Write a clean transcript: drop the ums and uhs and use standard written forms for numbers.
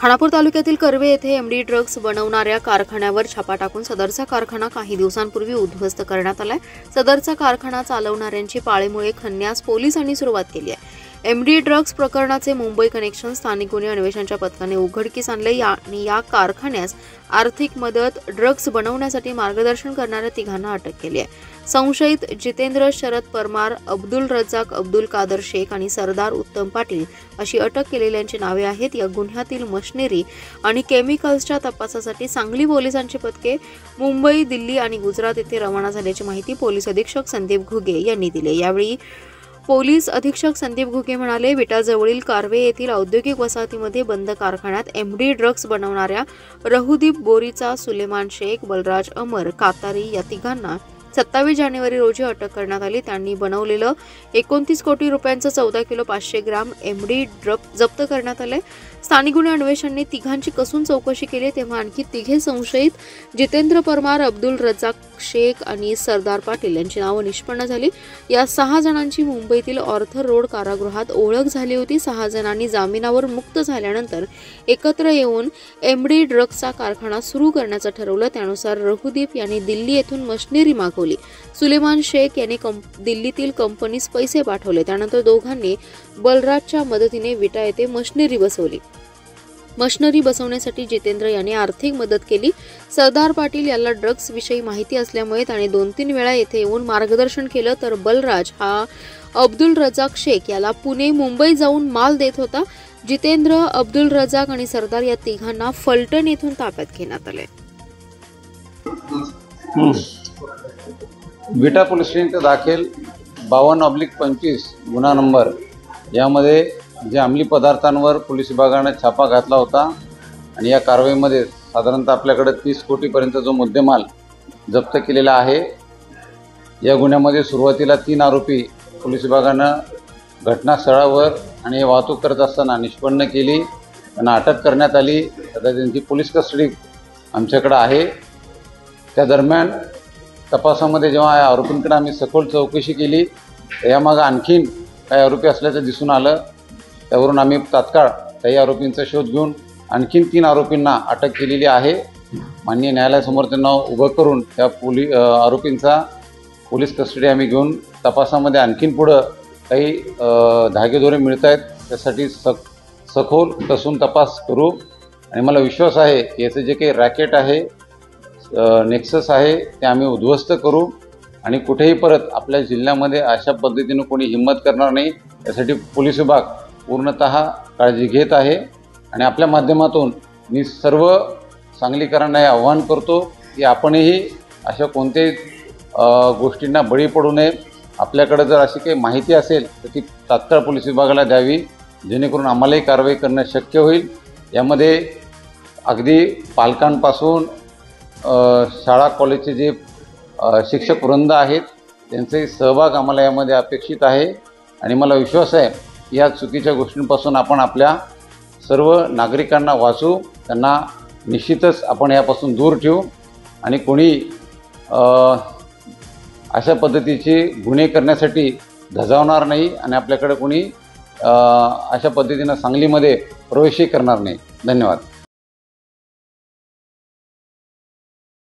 खानापूर तालुक्यातील कर्वे येथे MD drugs बनवणाऱ्या कारखान्यावर छापा टाकून सदरचा कारखाना काही दिवसांपूर्वी उद्ध्वस्त करण्यात आलाय। सदरचा कारखाना चालवणाऱ्यांची पाळीमुळे खणण्यास पोलिसांनी सुरुवात केली आहे। एमडी ड्रग्ज प्रकरणाचे मुंबई कनेक्शन स्थानिक गुन्हे अन्वेषणाच्या पथकाने उघडकीस आणले आणि या कारखान्यास आर्थिक मदत, ड्रग्ज बनवण्यासाठी मार्गदर्शन करणाऱ्या तिघांना अटक केली आहे। संशयित जितेंद्र शरद परमार, अब्दुल रजाक, अब्दुल कादर शेख आणि सरदार उत्तम पाटील अशी अटक केलेल्यांची नावे आहेत। या गुन्ह्यातील मशिनरी आणि केमिकल्सच्या तपासासाठी सांगली पोलिसांची पथके मुंबई, दिल्ली आणि गुजरात येथे रवाना झाल्याची माहिती पोलीस अधीक्षक संदीप घुगे यांनी दिली। यावेळी पोलीस अधीक्षक संदीप घुगे म्हणाले, विटाजवळील कार्वे येथील औद्योगिक वसाहतीमध्ये बंद कारखान्यात एमडी ड्रग्ज बनवणाऱ्या रहूदीप बोरीचा, सुलेमान शेख, बलराज अमर कातारी या तिघांना 27 जानेवारी रोजी अटक करण्यात आली। त्यांनी बनवलेलं 29 कोटी रुपयांचं 14 किलो 500 ग्राम एमडी ड्रग्ज जप्त करण्यात आले। स्थानिक गुन्हे अन्वेषणाने तिघांची कसून चौकशी केली तेव्हा आणखी तिघे संशयित जितेंद्र परमार, अब्दुल रजाक शेख आणि सरदार पाटील यांची नावं निष्पन्न झाली। या 6 जणांची मुंबईतील ऑर्थर रोड कारागृहात ओळख झाली होती। 6 जणांनी जामिनावर मुक्त झाल्यानंतर एकत्र येऊन एमडी ड्रग्जचा कारखाना सुरू करण्याचं ठरवलं। त्यानुसार रहूदीप यांनी दिल्ली येथून मशिनरी मागवली। सुलेमान शेख यांनी दिल्लीतील कंपनीस पैसे पाठवले। त्यानंतर दोघांनी बलराजच्या मदतीने विटा येथे मशिनरी बसवली। मशिनरी बसवण्यासाठी जितेंद्र यांनी आर्थिक मदत केली। सरदार पाटील याला ड्रग्ज विषयी माहिती असल्यामुळे त्याने 2-3 वेळा येथे येऊन मार्गदर्शन केलं, तर बलराज हा अब्दुल रजाक शेख याला पुणे, मुंबई जाऊन माल देत होता। जितेंद्र, अब्दुल रजाक आणि सरदार या तिघांना फलटण येथून ताब्यात घेण्यात आले। विटा पोलीस स्टेशन दाखल 52/25 गुन्हा नंबर यामध्ये जे अंमली पदार्थांवर पोलीस विभागाने छापा घातला होता आणि या कारवाईमध्ये साधारणतः आपल्याकडे 30 कोटीपर्यंत जो मुद्देमाल जप्त केलेला आहे। या गुन्ह्यामध्ये सुरुवातीला 3 आरोपी पोलीस विभागानं घटनास्थळावर आणि वाहतूक करत असताना निष्पन्न केली, त्यांना अटक करण्यात आली। आता त्यांची पोलीस कस्टडी आमच्याकडे आहे। त्या दरम्यान तपासामध्ये जेव्हा या आरोपींकडे आम्ही सखोल चौकशी केली तर यामागे आणखीन काही आरोपी असल्याचं दिसून आलं। त्यावरून आम्ही तात्काळ काही आरोपींचा शोध घेऊन आणखीन 3 आरोपींना अटक केलेली आहे। माननीय न्यायालयासमोर त्यांना उभं करून त्या आरोपींचा पोलीस कस्टडी आम्ही घेऊन तपासामध्ये आणखीन पुढं काही धागेदोरे मिळत आहेत त्यासाठी सखोल कसून तपास करू आणि मला विश्वास आहे की याचं जे काही रॅकेट आहे, नेक्सस आहे ते आम्ही उद्ध्वस्त करू आणि कुठेही परत आपल्या जिल्ह्यामध्ये अशा पद्धतीनं कोणी हिंमत करणार नाही यासाठी पोलीस विभाग पूर्णतः काळजी घेत आहे। आणि आपल्या माध्यमातून मी सर्व सांगलीकरांना हे आव्हान करतो की आपणही अशा कोणत्याही गोष्टींना बळी पडू नये। आपल्याकडे जर अशी काही माहिती असेल तर ती तात्काळ पोलीस विभागाला द्यावी, जेणेकरून आम्हालाही कारवाई करणं शक्य होईल। यामध्ये अगदी पालकांपासून शाळा कॉलेजचे जे शिक्षक वृंद आहेत त्यांचाही सहभाग आम्हाला यामध्ये अपेक्षित आहे आणि मला विश्वास आहे की या चुकीच्या गोष्टींपासून आपण आपल्या सर्व नागरिकांना वाचवू, त्यांना निश्चितच आपण यापासून दूर ठेवू आणि कोणी अशा पद्धतीचे गुन्हे करण्यासाठी धजावणार नाही आणि आपल्याकडे कोणी अशा पद्धतीनं सांगलीमध्ये प्रवेशही करणार नाही। धन्यवाद।